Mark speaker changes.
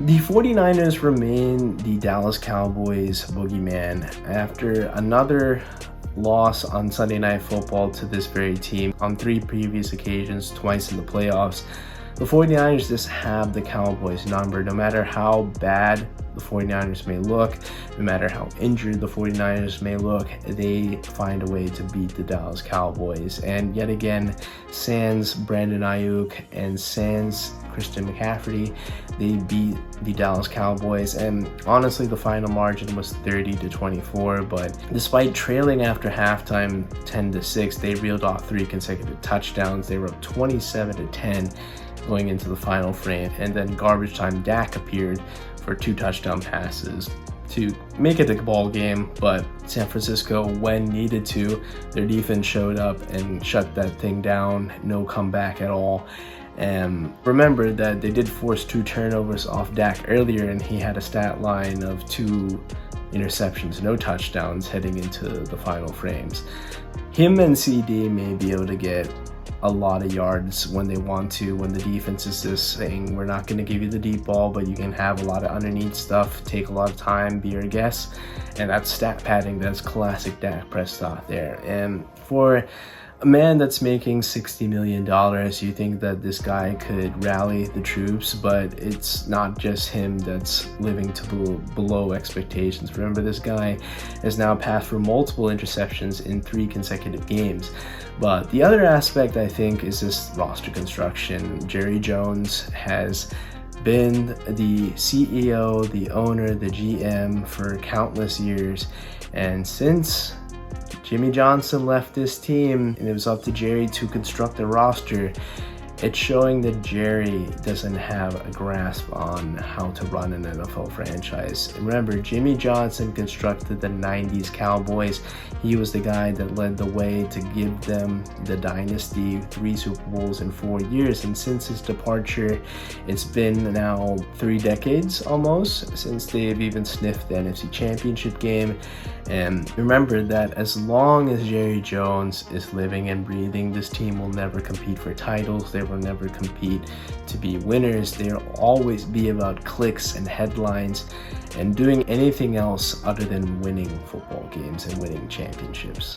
Speaker 1: The 49ers remain the Dallas Cowboys boogeyman after another loss on Sunday Night Football to this very team on 3 previous occasions, twice in the playoffs. The 49ers just have the Cowboys number. No matter how bad the 49ers may look, no matter how injured the 49ers may look, they find a way to beat the Dallas Cowboys. And yet again, sans Brandon Ayuk and sans Christian McCaffrey, they beat the Dallas Cowboys. And honestly, the final margin was 30-24, but despite trailing after halftime 10-6, they reeled off 3 consecutive touchdowns. They were up 27-10 going into the final frame, and then garbage time Dak appeared for 2 touchdown passes to make it a ball game. But San Francisco, when needed to, their defense showed up and shut that thing down. No comeback at all. And remember that they did force 2 turnovers off Dak earlier, and he had a stat line of 2 interceptions, no touchdowns heading into the final frames. Him and CD may be able to get a lot of yards when they want to, when the defense is just saying, we're not going to give you the deep ball, but you can have a lot of underneath stuff, take a lot of time, be your guess. And that's stat padding. That's classic Dak Prescott there. And for a man that's making $60 million, you think that this guy could rally the troops, but it's not just him that's living to below expectations. Remember, this guy has now passed for multiple interceptions in 3 consecutive games. But the other aspect, I think, is this roster construction. Jerry Jones has been the CEO, the owner, the GM for countless years, and since Jimmy Johnson left this team and it was up to Jerry to construct the roster, it's showing that Jerry doesn't have a grasp on how to run an NFL franchise. Remember, Jimmy Johnson constructed the 90s Cowboys. He was the guy that led the way to give them the dynasty, 3 Super Bowls in 4 years. And since his departure, it's been now 3 decades almost since they've even sniffed the NFC Championship game. And remember that as long as Jerry Jones is living and breathing, this team will never compete for titles. They will never compete to be winners. They'll always be about clicks and headlines and doing anything else other than winning football games and winning championships.